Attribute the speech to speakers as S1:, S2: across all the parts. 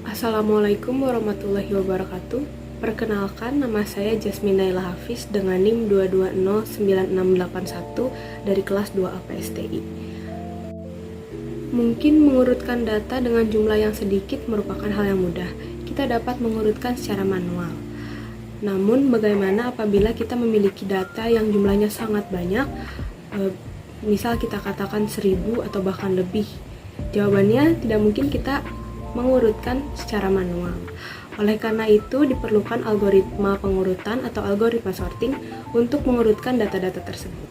S1: Assalamualaikum warahmatullahi wabarakatuh. Perkenalkan, nama saya Jasmine Naila Hafiz dengan NIM 2209681 dari kelas 2A PSTI. Mungkin mengurutkan data dengan jumlah yang sedikit merupakan hal yang mudah. Kita dapat mengurutkan secara manual. Namun, bagaimana apabila kita memiliki data yang jumlahnya sangat banyak, misal kita katakan 1000 atau bahkan lebih? Jawabannya, tidak mungkin kita mengurutkan secara manual. Oleh karena itu, diperlukan algoritma pengurutan atau algoritma sorting untuk mengurutkan data-data tersebut.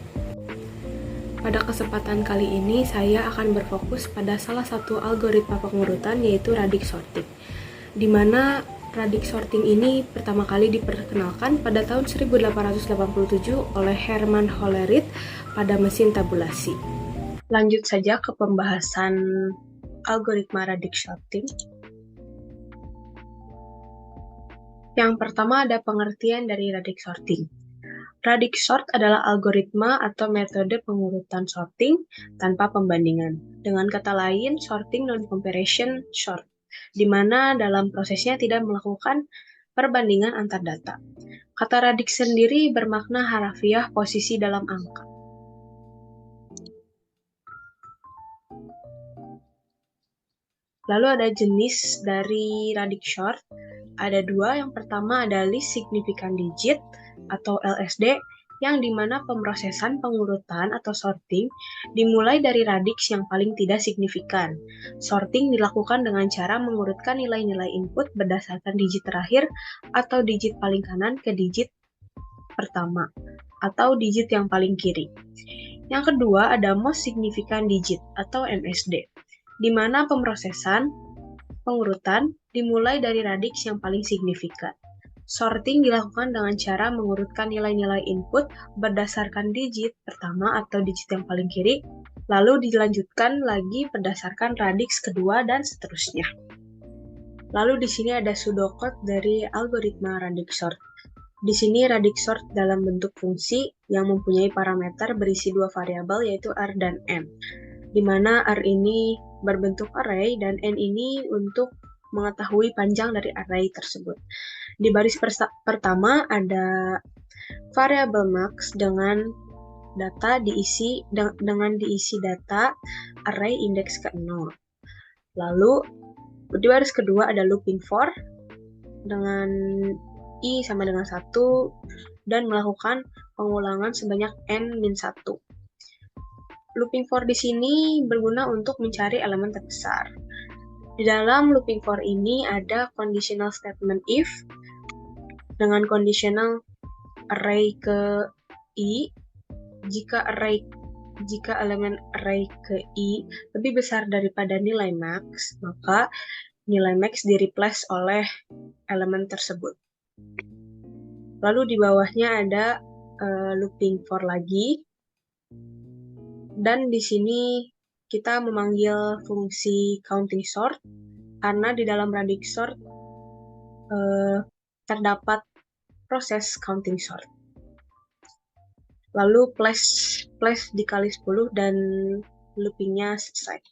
S1: Pada kesempatan kali ini, saya akan berfokus pada salah satu algoritma pengurutan, yaitu radix sorting, di mana radix sorting ini pertama kali diperkenalkan pada tahun 1887 oleh Hermann Hollerith pada mesin tabulasi. Lanjut saja ke pembahasan algoritma radix sorting. Yang pertama ada pengertian dari radix sorting. Radix sort adalah algoritma atau metode pengurutan sorting tanpa pembandingan. Dengan kata lain, sorting non-comparison sort, di mana dalam prosesnya tidak melakukan perbandingan antar data. Kata radix sendiri bermakna harafiah posisi dalam angka. Lalu ada jenis dari radix sort. Ada dua. Yang pertama ada least significant digit atau LSD, yang dimana pemrosesan pengurutan atau sorting dimulai dari radix yang paling tidak signifikan. Sorting dilakukan dengan cara mengurutkan nilai-nilai input berdasarkan digit terakhir atau digit paling kanan ke digit pertama atau digit yang paling kiri. Yang kedua ada most significant digit atau MSD, di mana pemrosesan pengurutan dimulai dari radix yang paling signifikan. Sorting dilakukan dengan cara mengurutkan nilai-nilai input berdasarkan digit pertama atau digit yang paling kiri, lalu dilanjutkan lagi berdasarkan radix kedua dan seterusnya. Lalu di sini ada pseudocode dari algoritma radix sort. Di sini radix sort dalam bentuk fungsi yang mempunyai parameter berisi dua variabel, yaitu R dan N, di mana R ini berbentuk array dan N ini untuk mengetahui panjang dari array tersebut. Di baris pertama ada variabel max dengan data diisi data array indeks ke 0. Lalu di baris kedua ada looping for dengan i sama dengan 1 dan melakukan pengulangan sebanyak n-1. Looping for di sini berguna untuk mencari elemen terbesar. Di dalam looping for ini ada conditional statement if dengan conditional array ke i. Jika elemen array ke i lebih besar daripada nilai max, maka nilai max di-replace oleh elemen tersebut. Lalu di bawahnya ada looping for lagi. Dan di sini kita memanggil fungsi counting sort karena di dalam radix sort terdapat proses counting sort. Lalu plus dikali 10 dan loopingnya selesai.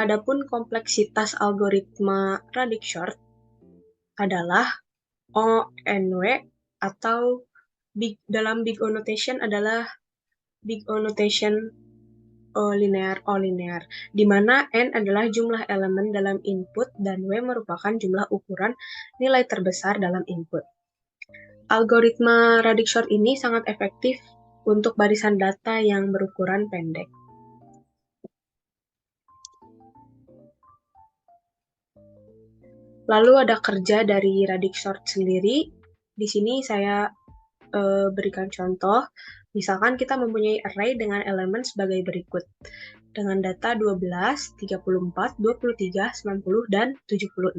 S1: Adapun kompleksitas algoritma radix sort adalah ONW atau dalam Big O notation adalah Big O notation linear, di mana N adalah jumlah elemen dalam input dan W merupakan jumlah ukuran nilai terbesar dalam input. Algoritma radix sort ini sangat efektif untuk barisan data yang berukuran pendek. Lalu ada kerja dari radix sort sendiri. Di sini saya berikan contoh. Misalkan kita mempunyai array dengan elemen sebagai berikut, dengan data 12, 34, 23, 90, dan 76.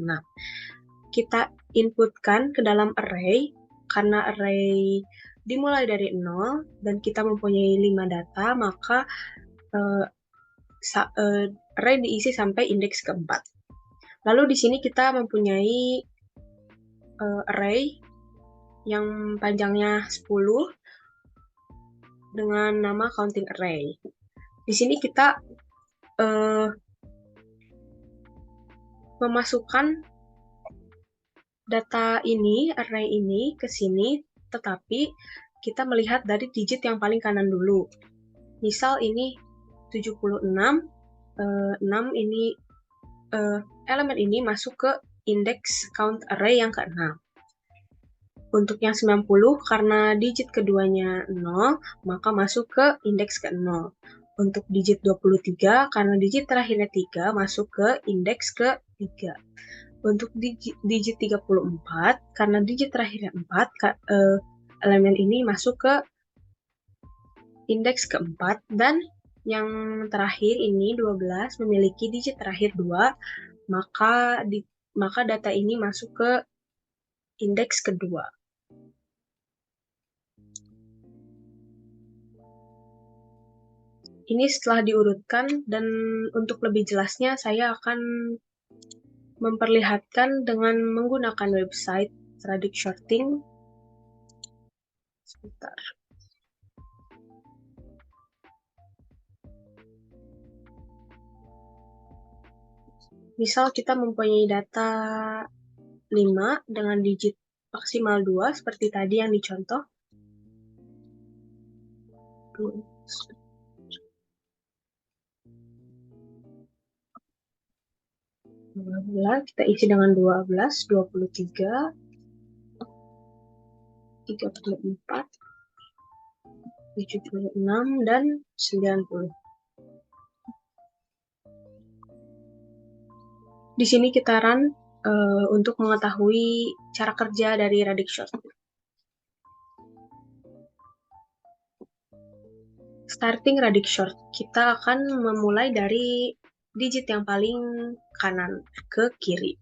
S1: Kita inputkan ke dalam array, karena array dimulai dari 0, dan kita mempunyai 5 data, maka array diisi sampai indeks keempat. Lalu di sini kita mempunyai array yang panjangnya 10 dengan nama counting array. Di sini kita memasukkan data ini, array ini ke sini, tetapi kita melihat dari digit yang paling kanan dulu. Misal ini 76, 6 ini elemen ini masuk ke indeks count array yang ke-6. Untuk yang 90, karena digit keduanya 0, maka masuk ke indeks ke-0. Untuk digit 23, karena digit terakhirnya 3, masuk ke indeks ke-3. Untuk digit 34, karena digit terakhirnya 4, elemen ini masuk ke indeks ke-4, dan yang terakhir ini 12 memiliki digit terakhir 2, maka data ini masuk ke indeks kedua. Ini setelah diurutkan, dan untuk lebih jelasnya saya akan memperlihatkan dengan menggunakan website Radix-Shorting. Sebentar. Misal kita mempunyai data 5 dengan digit maksimal 2 seperti tadi yang dicontoh. Kita isi dengan 12, 23, 34, 76, dan 90. Di sini kita run untuk mengetahui cara kerja dari Radix-Shorting. Starting Radix-Short, kita akan memulai dari digit yang paling kanan ke kiri.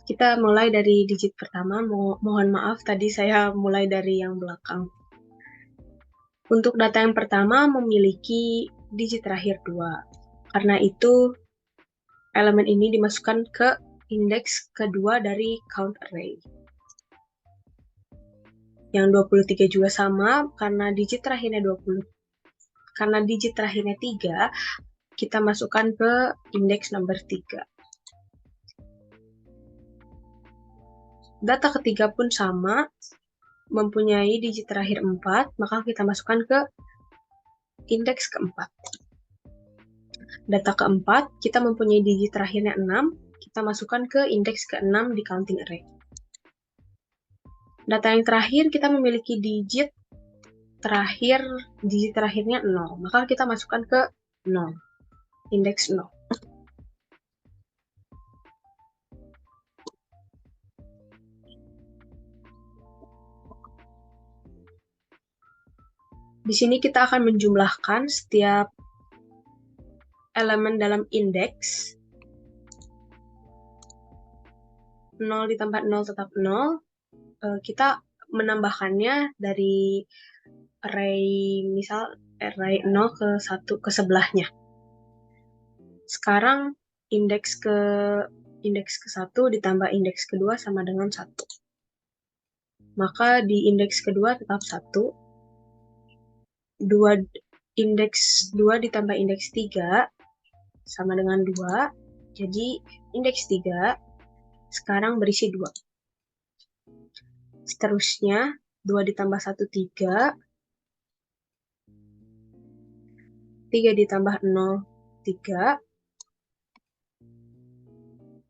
S1: Kita mulai dari digit pertama, mohon maaf tadi saya mulai dari yang belakang. Untuk data yang pertama memiliki digit terakhir 2. Karena itu elemen ini dimasukkan ke indeks kedua dari count array. Yang 23 juga sama, karena digit terakhirnya 20. Karena digit terakhirnya 3, kita masukkan ke indeks nomor 3. Data ketiga pun sama, mempunyai digit terakhir 4, maka kita masukkan ke indeks keempat. Data keempat, kita mempunyai digit terakhirnya 6, kita masukkan ke indeks ke-6 di counting array. Data yang terakhir, kita memiliki digit terakhirnya 0, maka kita masukkan ke 0, indeks 0. Di sini kita akan menjumlahkan setiap elemen dalam indeks. 0 ditambah 0 tetap 0. Kita menambahkannya dari array, misal array 0 ke 1 ke sebelahnya. Sekarang indeks ke 1 ditambah indeks kedua sama dengan 1. Maka di indeks kedua tetap 1. Indeks 2 ditambah indeks 3 sama dengan 2. Jadi indeks 3 sekarang berisi 2. Seterusnya 2 ditambah 1, 3. 3 ditambah 0, 3.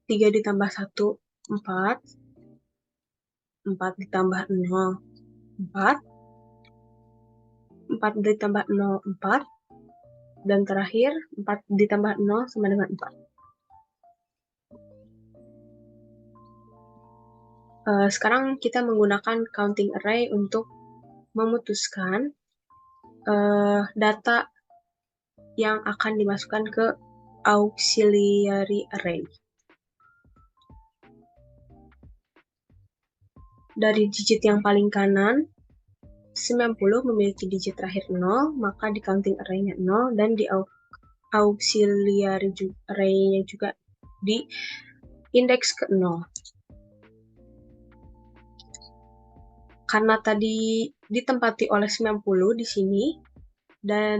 S1: 3 ditambah 1, 4. 4 ditambah 0, 4. 4 ditambah 0, 4. Dan terakhir, 4 ditambah 0 sama dengan 4. Sekarang kita menggunakan counting array untuk memutuskan data yang akan dimasukkan ke auxiliary array. Dari digit yang paling kanan, 90 memiliki digit terakhir 0, maka di counting array-nya 0, dan di auxiliary array-nya juga di indeks ke 0. karena tadi ditempati oleh 90 di sini, dan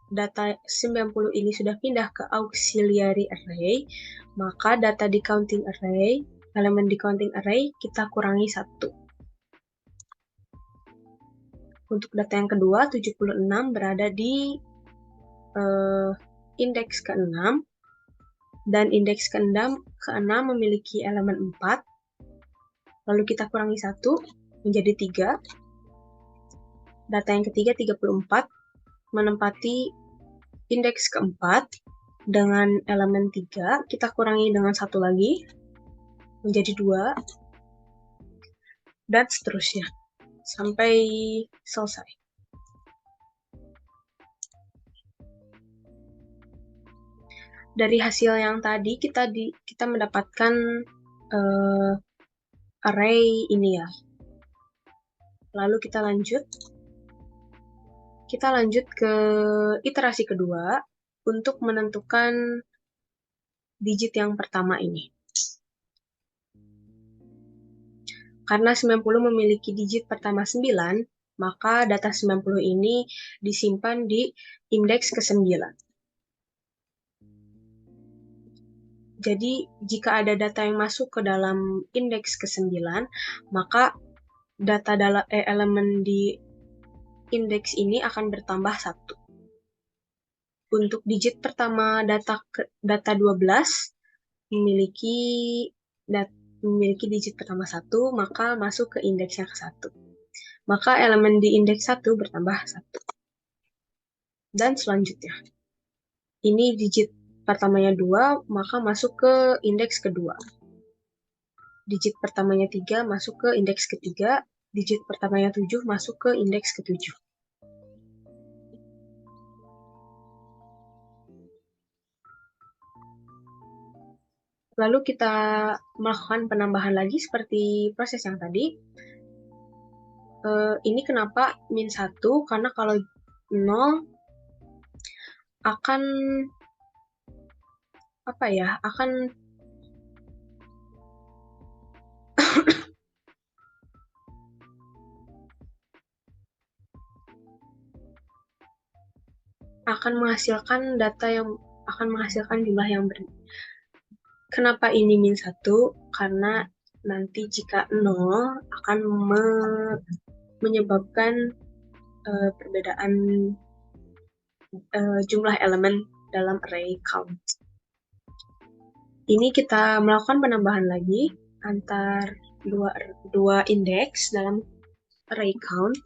S1: data 90 ini sudah pindah ke auxiliary array, maka data di counting array, elemen di counting array, kita kurangi 1. Untuk data yang kedua, 76 berada di indeks ke-6, dan indeks ke-6 memiliki elemen 4, lalu kita kurangi 1, menjadi 3. Data yang ketiga, 34, menempati indeks ke-4 dengan elemen 3, kita kurangi dengan 1 lagi, menjadi 2, dan seterusnya, sampai selesai. Dari hasil yang tadi, kita mendapatkan array ini ya. Lalu kita lanjut ke iterasi kedua untuk menentukan digit yang pertama ini. Karena 90 memiliki digit pertama 9, maka data 90 ini disimpan di indeks ke-9. Jadi, jika ada data yang masuk ke dalam indeks ke-9, maka data elemen di indeks ini akan bertambah 1. Untuk digit pertama data 12 memiliki digit pertama 1, maka masuk ke indeks yang ke-1. Maka elemen di indeks 1 bertambah 1. Dan selanjutnya, ini digit pertamanya 2, maka masuk ke indeks kedua. Digit pertamanya 3 masuk ke indeks ketiga, digit pertamanya 7 masuk ke indeks ke-7. Lalu kita melakukan penambahan lagi seperti proses yang tadi. Ini kenapa min 1? Karena kalau 0 akan menghasilkan jumlah yang Kenapa ini min 1? Karena nanti jika 0 akan menyebabkan perbedaan jumlah elemen dalam array count. Ini kita melakukan penambahan lagi antar dua indeks dalam array count.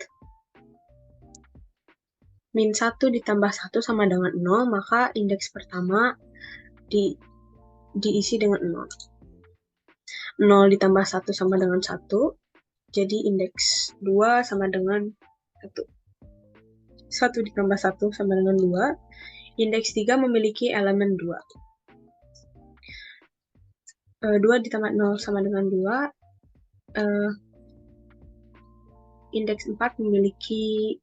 S1: Min 1 ditambah 1 sama dengan 0, maka indeks pertama diisi dengan 0. 0 ditambah 1 sama dengan 1, jadi indeks 2 sama dengan 1. 1 ditambah 1 sama dengan 2, indeks 3 memiliki elemen 2. 2 ditambah 0 sama dengan 2, indeks 4 memiliki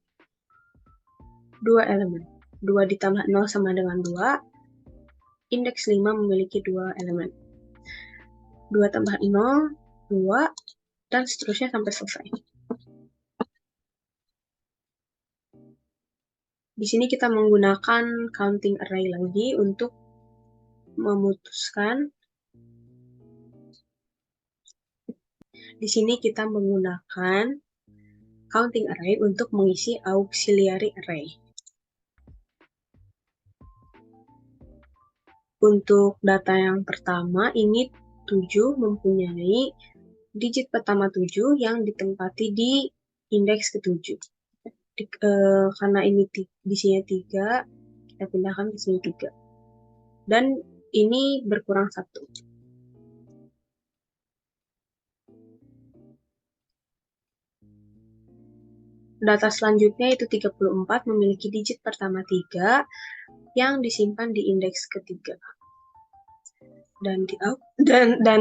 S1: 2 elemen. 2 ditambah 0 sama dengan 2, indeks 5 memiliki 2 elemen. 2 tambah 0, 2, dan seterusnya sampai selesai. Di sini kita menggunakan counting array lagi untuk memutuskan. Di sini kita menggunakan counting array untuk mengisi auxiliary array. Untuk data yang pertama, ini 7 mempunyai digit pertama 7 yang ditempati di indeks ke-7. Karena ini di sini 3, kita pindahkan ke sini 3. Dan ini berkurang 1. Data selanjutnya itu 34 memiliki digit pertama 3 yang disimpan di indeks ketiga. Dan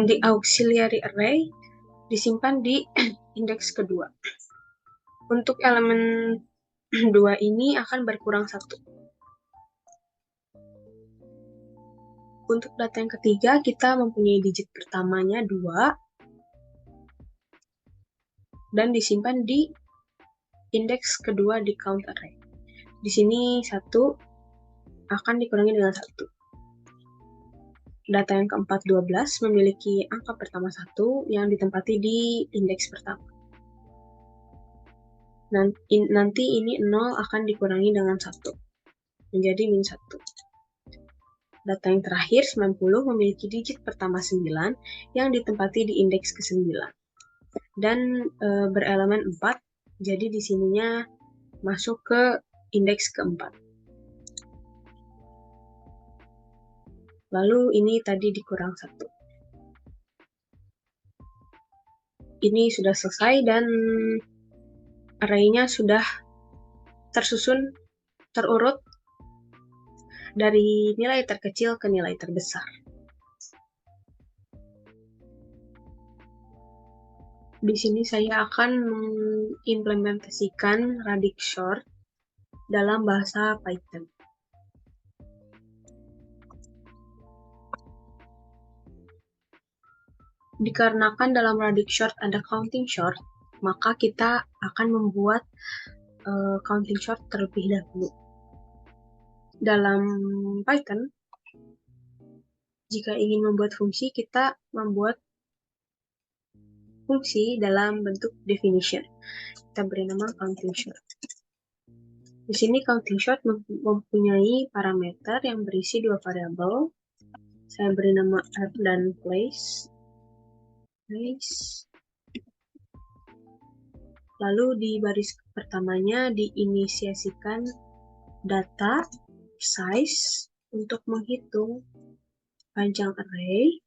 S1: di auxiliary array disimpan di indeks kedua. Untuk elemen 2 ini akan berkurang 1. Untuk data yang ketiga, kita mempunyai digit pertamanya 2, dan disimpan di indeks kedua di count array. Di sini 1 akan dikurangi dengan 1. Data yang keempat 12 memiliki angka pertama 1 yang ditempati di indeks pertama. Nanti ini 0 akan dikurangi dengan 1, menjadi min 1. Data yang terakhir 90 memiliki digit pertama 9 yang ditempati di indeks ke-9. Dan berelemen 4, jadi di sininya masuk ke indeks ke-4. Lalu ini tadi dikurang 1. Ini sudah selesai dan array-nya sudah tersusun, terurut dari nilai terkecil ke nilai terbesar. Di sini saya akan mengimplementasikan Radix Short dalam bahasa Python. Dikarenakan dalam Radix Short ada counting short, maka kita akan membuat counting short terlebih dahulu. Dalam Python, jika ingin membuat fungsi, kita membuat fungsi dalam bentuk definition. Kita beri nama counting short. Di sini counting short mempunyai parameter yang berisi 2 variabel. Saya beri nama add dan place. Lalu di baris pertamanya diinisiasikan data size untuk menghitung panjang array.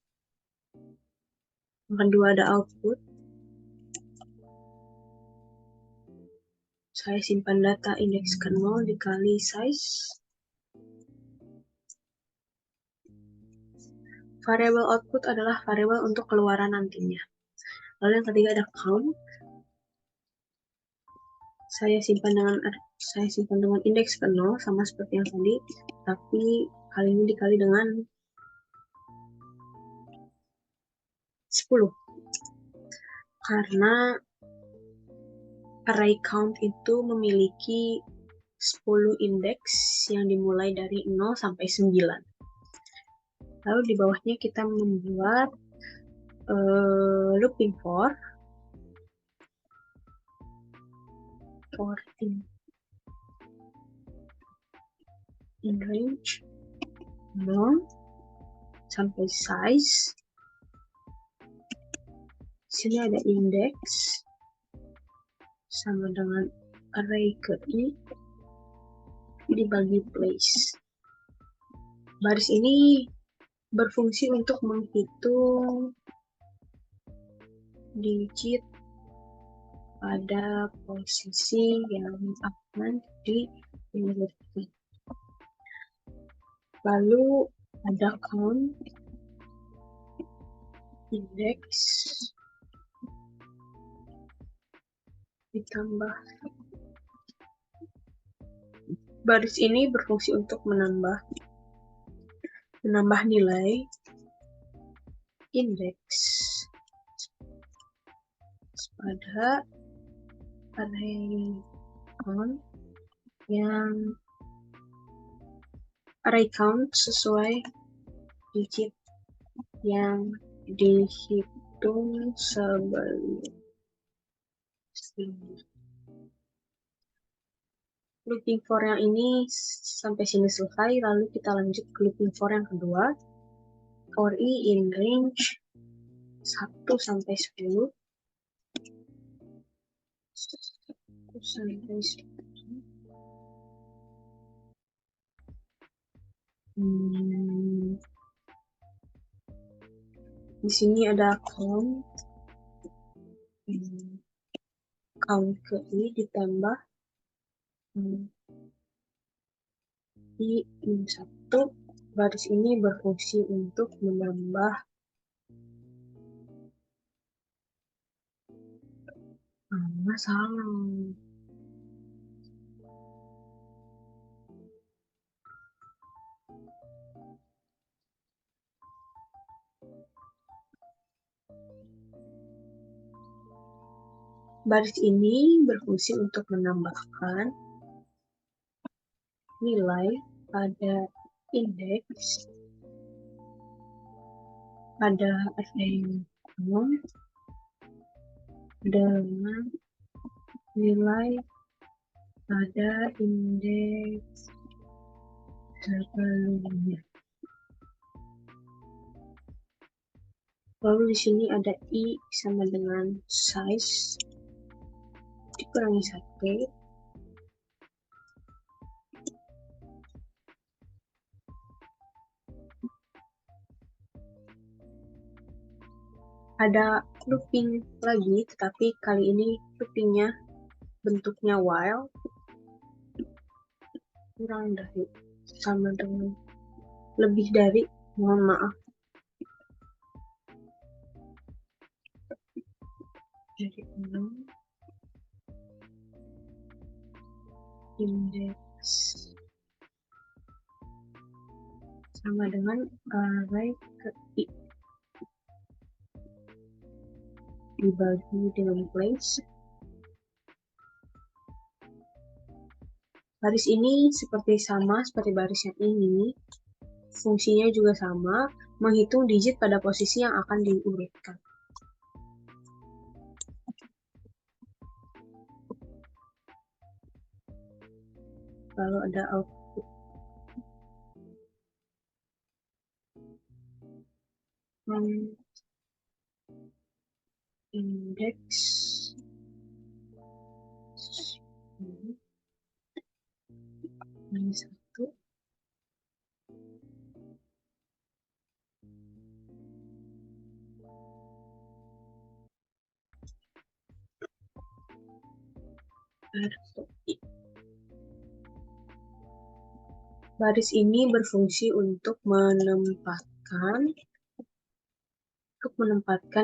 S1: Yang kedua ada output. Saya simpan data indeks ke-0 dikali size. Variabel output adalah variabel untuk keluaran nantinya. Lalu yang ketiga ada count. Saya simpan dengan indeks ke-0 sama seperti yang tadi, tapi kali ini dikali dengan 10. Karena array count itu memiliki 10 indeks yang dimulai dari 0 sampai 9. Lalu di bawahnya kita membuat looping for in range 0 sampai size. Sini ada indeks sama dengan array ke-i dibagi place. Baris ini berfungsi untuk menghitung digit pada posisi yang aman di inverted. Lalu ada count indeks ditambah. Baris ini berfungsi untuk menambah nilai indeks pada array count sesuai digit yang dihitung sebelumnya. Looping for yang ini sampai sini selesai, lalu kita lanjut ke looping for yang kedua. For i in range 1 sampai 10. 1 sampai 10. Di sini ada count ke-i ditambah i min 1. Baris ini berfungsi untuk menambah salah. Baris ini berfungsi untuk menambahkan nilai pada indeks pada array umum dengan nilai pada indeks sebelumnya. Lalu di sini ada i sama dengan size dikurangi 1. Ada looping lagi, tetapi kali ini loopingnya bentuknya while, kurang dari sama dengan lebih dari, mohon maaf, dari 6 indeks sama dengan array ke i dibagi dengan place. Baris ini sama seperti baris yang ini, fungsinya juga sama, menghitung digit pada posisi yang akan diurutkan. Lalu ada output. Indeks ini 1. Baris ini berfungsi untuk menempatkan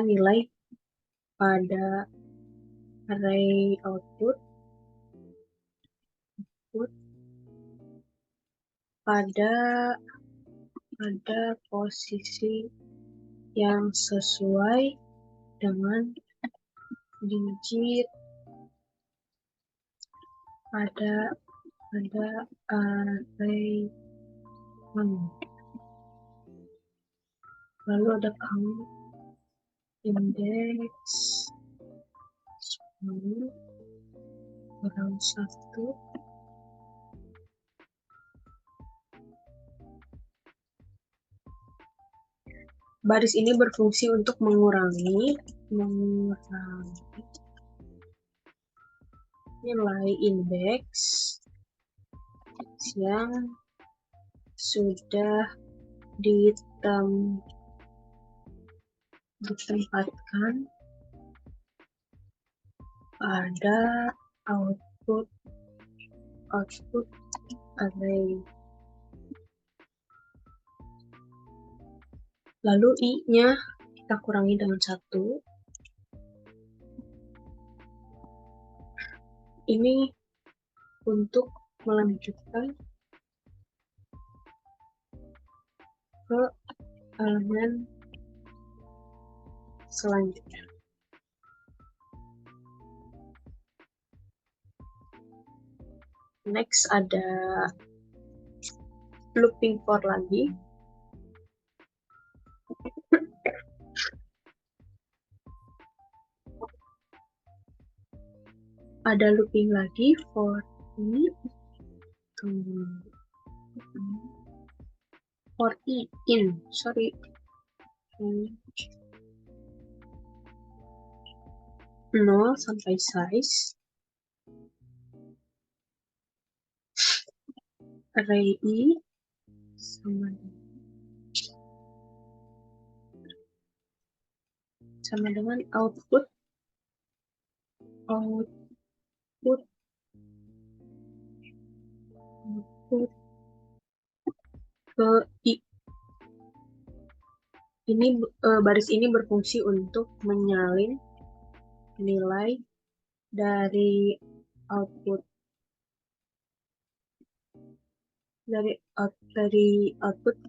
S1: nilai pada array output pada posisi yang sesuai dengan digit pada array count. Lalu ada count indeks 10 kurang 1. Baris ini berfungsi untuk mengurangi nilai indeks yang sudah ditempatkan pada output array. Lalu i-nya kita kurangi dengan 1. Ini untuk melanjutkan ke elemen selanjutnya. Next ada looping for lagi. Ada looping lagi for i in, sorry. 0 sampai size array i sama dengan output ke i. Ini baris ini berfungsi untuk menyalin nilai dari output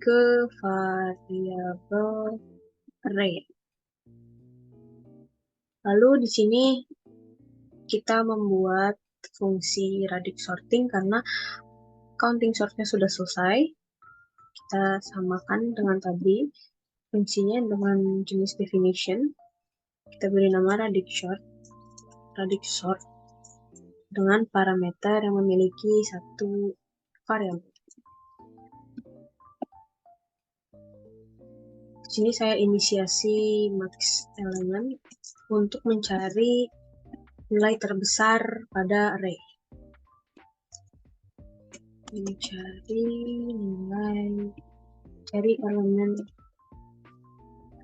S1: ke variabel array. Lalu di sini kita membuat fungsi radix sorting karena counting sortnya sudah selesai. Kita samakan dengan tadi, fungsinya dengan jenis definition. Kita beri nama radix sort dengan parameter yang memiliki satu variabel. Di sini saya inisiasi max element untuk mencari nilai terbesar pada array. Cari elemen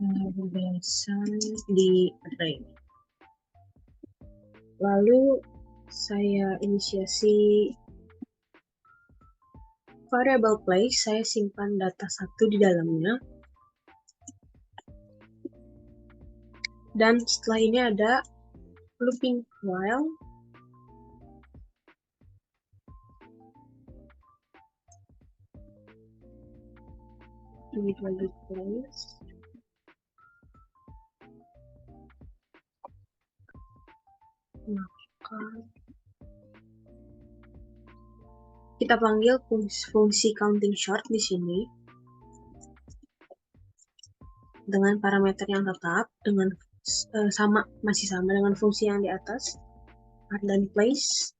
S1: terbesar di array. Lalu saya inisiasi variable place, saya simpan data 1 di dalamnya. Dan setelah ini ada looping while. Ini value place. Maka kita panggil fungsi counting short di sini dengan parameter yang tetap, dengan masih sama dengan fungsi yang di atas, dan place.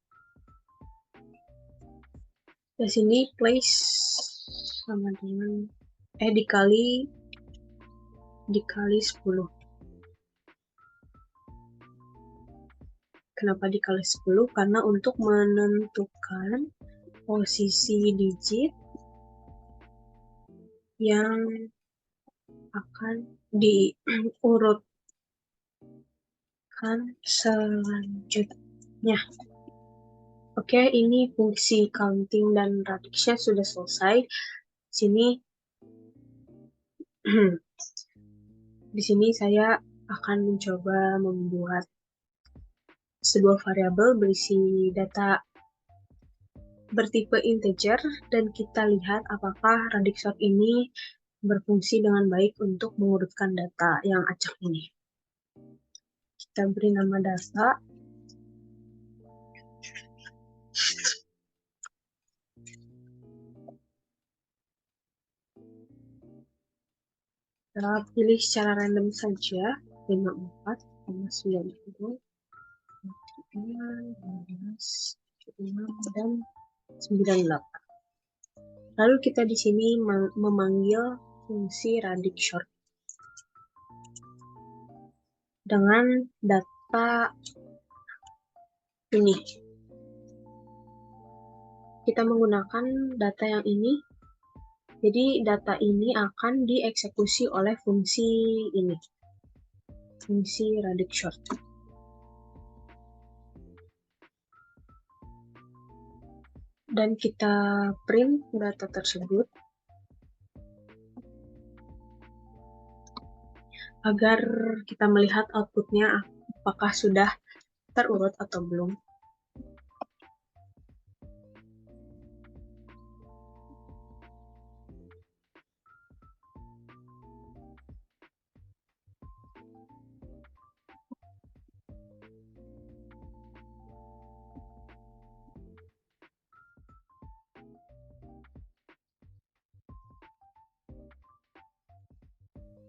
S1: Di sini place sama dengan dikali 10. Kenapa dikali 10? Karena untuk menentukan posisi digit yang akan diurutkan selanjutnya. Oke, ini fungsi counting dan radixnya sudah selesai. Di sini saya akan mencoba membuat sebuah variabel berisi data bertipe integer dan kita lihat apakah radix sort ini berfungsi dengan baik untuk mengurutkan data yang acak ini. Kita beri nama data. Kita pilih secara random saja 54, 90, 12, 6, dan 98. Lalu kita di sini memanggil fungsi radix short dengan data ini. Kita menggunakan data yang ini. Jadi data ini akan dieksekusi oleh fungsi ini, fungsi radix short. Dan kita print data tersebut agar kita melihat outputnya apakah sudah terurut atau belum.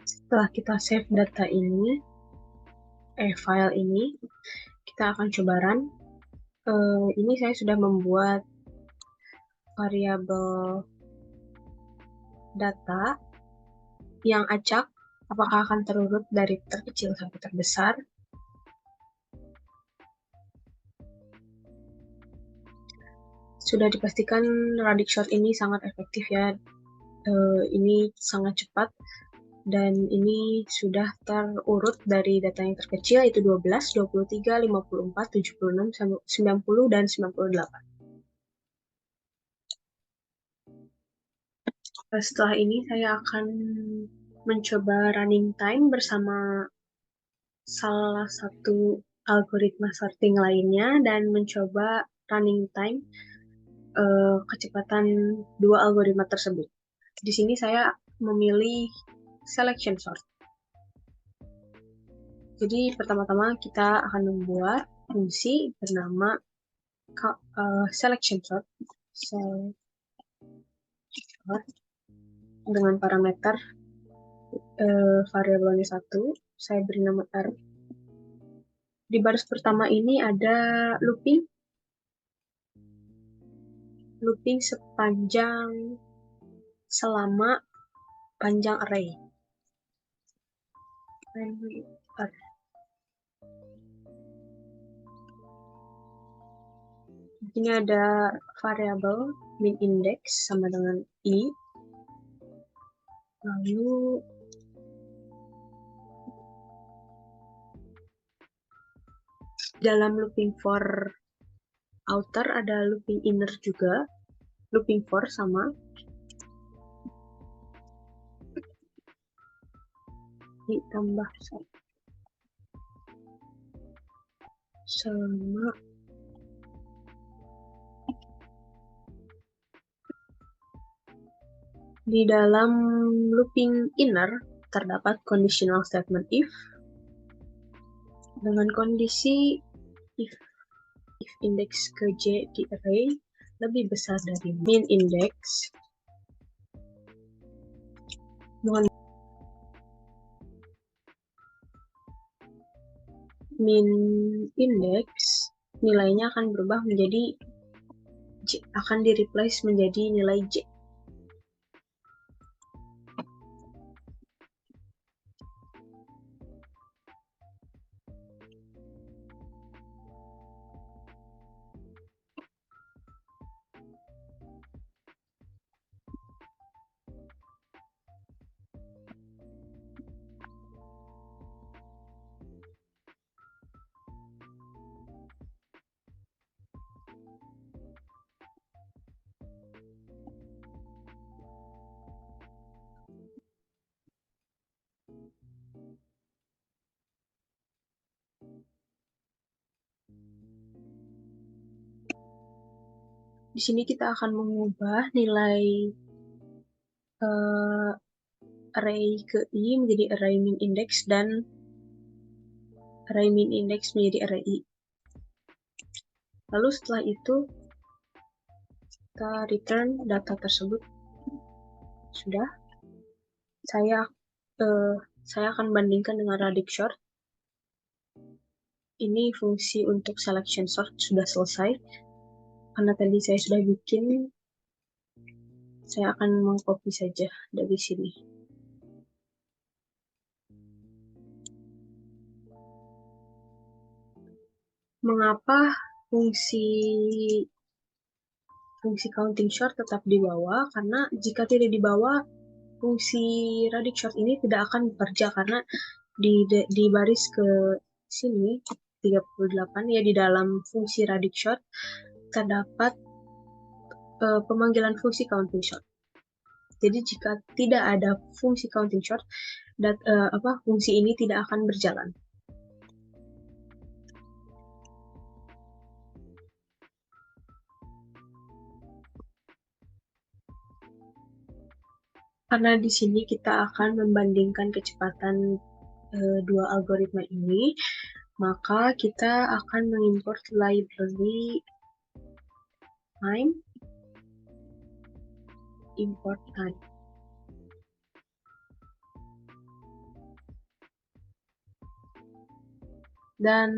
S1: Setelah kita save data ini, file ini, kita akan coba run. Ini saya sudah membuat variabel data yang acak, apakah akan terurut dari terkecil sampai terbesar. Sudah dipastikan radix sort ini sangat efektif ya. Ini sangat cepat. Dan ini sudah terurut dari data yang terkecil, yaitu 12, 23, 54, 76, 90, dan 98. Setelah ini saya akan mencoba running time bersama salah satu algoritma sorting lainnya dan mencoba running time kecepatan dua algoritma tersebut. Di sini saya memilih selection sort. Jadi pertama-tama kita akan membuat fungsi bernama selection sort dengan parameter variabelnya 1, saya beri nama R. Di baris pertama ini ada looping selama panjang array. Ini ada variabel min index sama dengan i. Lalu dalam looping for outer ada looping inner juga. Looping for sama ditambah sama di dalam looping inner terdapat conditional statement if dengan kondisi if index ke j di array lebih besar dari min index, min index nilainya akan berubah menjadi j, akan di replace menjadi nilai j. Di sini kita akan mengubah nilai array ke i menjadi array min index dan array min index menjadi array i. Lalu setelah itu kita return data tersebut. Sudah. Saya akan bandingkan dengan radix sort. Ini fungsi untuk selection sort sudah selesai. Karena tadi saya sudah bikin, saya akan mengcopy saja dari sini. Mengapa fungsi counting sort tetap di bawah? Karena jika tidak di bawah, fungsi radix sort ini tidak akan bekerja karena di baris ke sini 38 ya, di dalam fungsi radix sort terdapat pemanggilan fungsi counting sort. Jadi jika tidak ada fungsi counting sort, fungsi ini tidak akan berjalan. Karena di sini kita akan membandingkan kecepatan dua algoritma ini, maka kita akan mengimport library time import time. Dan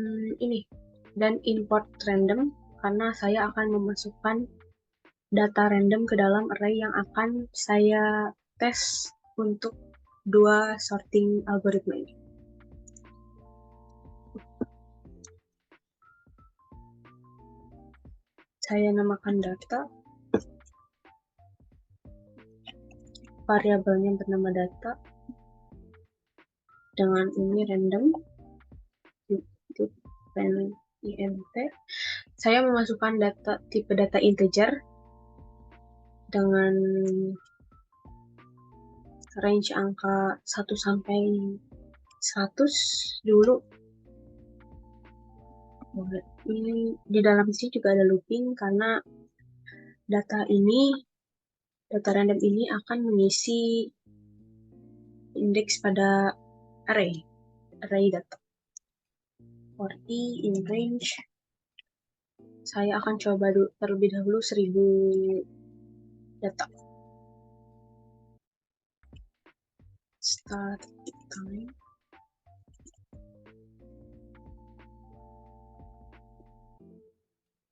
S1: import random karena saya akan memasukkan data random ke dalam array yang akan saya tes untuk dua sorting algoritma ini. Saya namakan data, variabelnya bernama data, dengan ini random, int. Saya memasukkan tipe data integer dengan range angka 1 sampai 100 dulu. Ini di dalam sini juga ada looping karena data random ini akan mengisi indeks pada array data. 40 in range. Saya akan coba terlebih dahulu 1000 data. Start time.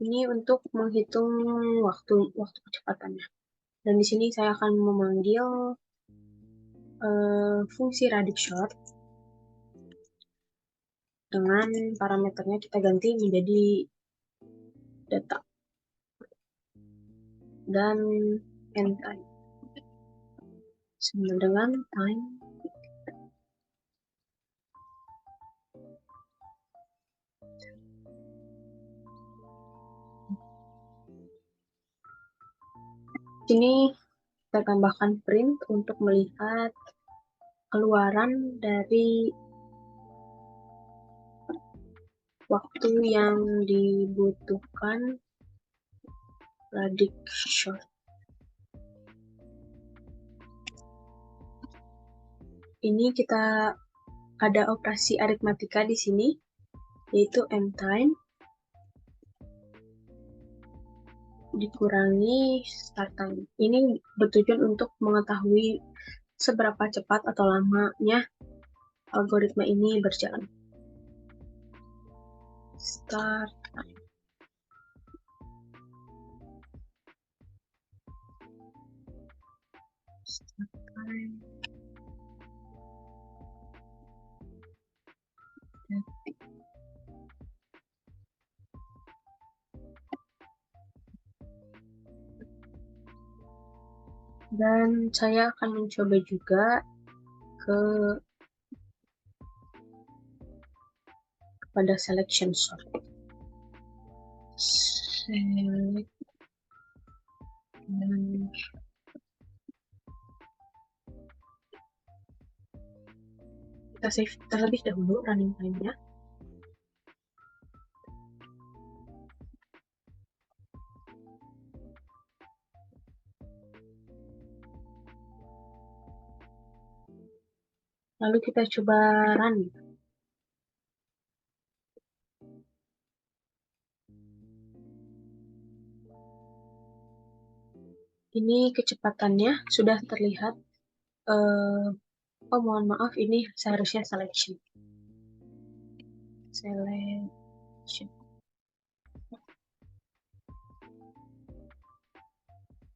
S1: Ini untuk menghitung waktu kecepatannya. Dan di sini saya akan memanggil fungsi Radixort dengan parameternya kita ganti menjadi data dan end time sama dengan time ini kita tambahkan print untuk melihat keluaran dari waktu yang dibutuhkan Radixort. Ini kita ada operasi aritmatika di sini, yaitu end time dikurangi start time. Ini bertujuan untuk mengetahui seberapa cepat atau lamanya algoritma ini berjalan. Start time. Start time. Dan saya akan mencoba juga kepada selection sort. Kita save terlebih dahulu running time-nya. Lalu kita coba run. Ini kecepatannya sudah terlihat. Oh, mohon maaf, ini seharusnya selection.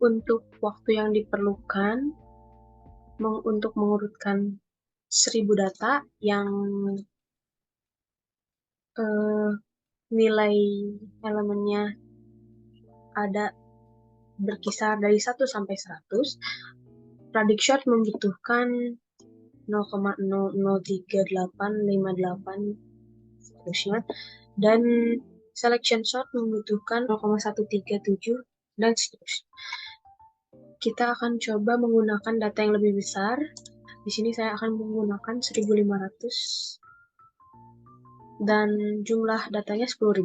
S1: Untuk waktu yang diperlukan untuk mengurutkan 1000 data yang nilai elemennya ada berkisar dari 1 sampai 100, Radixort membutuhkan 0,0038858 seterusnya, dan selection sort membutuhkan 0,137 dan seterusnya. Kita akan coba menggunakan data yang lebih besar. Di sini saya akan menggunakan 1500 dan jumlah datanya 10.000.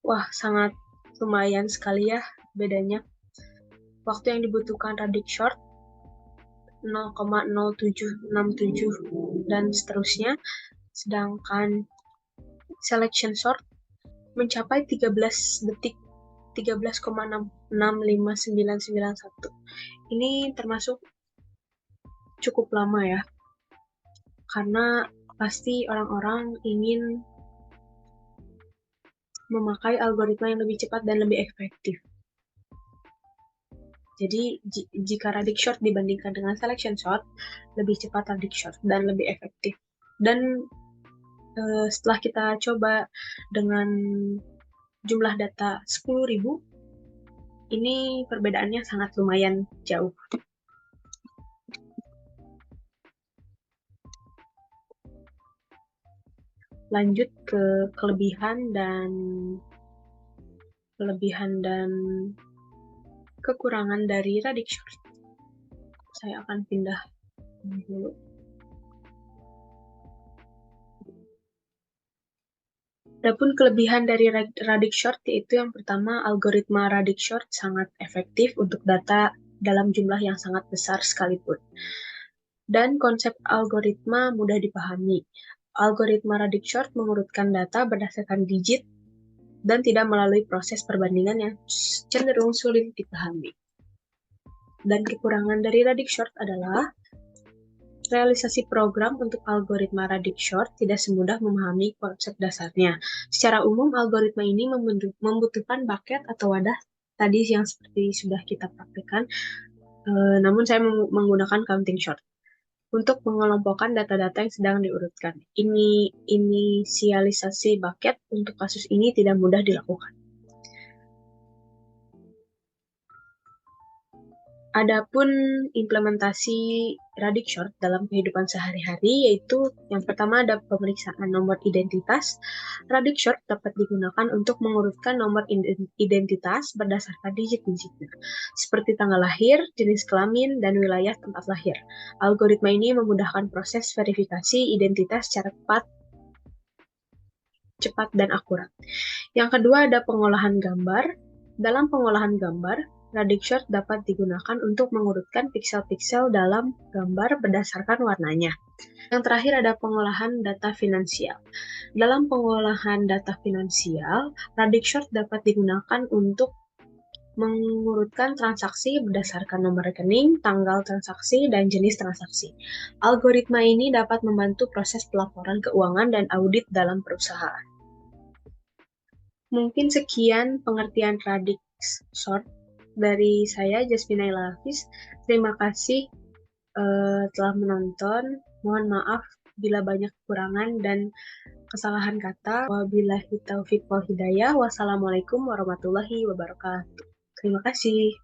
S1: Wah, sangat lumayan sekali ya bedanya. Waktu yang dibutuhkan Radixort 0,0767 dan seterusnya, sedangkan selection sort mencapai 13 detik, 13,65991. Ini termasuk cukup lama ya, karena pasti orang-orang ingin memakai algoritma yang lebih cepat dan lebih efektif. Jadi, jika Radixort dibandingkan dengan selection sort, lebih cepat Radixort dan lebih efektif. Dan setelah kita coba dengan jumlah data 10.000, ini perbedaannya sangat lumayan jauh. Lanjut ke kelebihan dan kekurangan dari Radixort. Saya akan pindah Adapun kelebihan dari Radix-Short yaitu yang pertama, algoritma Radix-Short sangat efektif untuk data dalam jumlah yang sangat besar sekalipun. Dan konsep algoritma mudah dipahami. Algoritma Radix-Short mengurutkan data berdasarkan digit dan tidak melalui proses perbandingan yang cenderung sulit dipahami. Dan kekurangan dari Radix-Short adalah realisasi program untuk algoritma Radix-Short tidak semudah memahami konsep dasarnya. Secara umum, algoritma ini membutuhkan bucket atau wadah tadi yang seperti sudah kita praktekkan, namun saya menggunakan counting short untuk mengelompokkan data-data yang sedang diurutkan. Inisialisasi bucket untuk kasus ini tidak mudah dilakukan. Adapun implementasi Radix-Short dalam kehidupan sehari-hari yaitu yang pertama ada pemeriksaan nomor identitas. Radix-Short dapat digunakan untuk mengurutkan nomor identitas berdasarkan digit-digitnya, seperti tanggal lahir, jenis kelamin, dan wilayah tempat lahir. Algoritma ini memudahkan proses verifikasi identitas secara cepat dan akurat. Yang kedua ada pengolahan gambar. Dalam pengolahan gambar, Radix-Short dapat digunakan untuk mengurutkan piksel-piksel dalam gambar berdasarkan warnanya. Yang terakhir ada pengolahan data finansial. Dalam pengolahan data finansial, Radix-Short dapat digunakan untuk mengurutkan transaksi berdasarkan nomor rekening, tanggal transaksi, dan jenis transaksi. Algoritma ini dapat membantu proses pelaporan keuangan dan audit dalam perusahaan. Mungkin sekian pengertian Radix-Short dari saya, Jasmine Naila Hafiz. Terima kasih telah menonton. Mohon maaf bila banyak kekurangan dan kesalahan kata. Wabillahi taufiq wal hidayah. Wassalamualaikum warahmatullahi wabarakatuh. Terima kasih.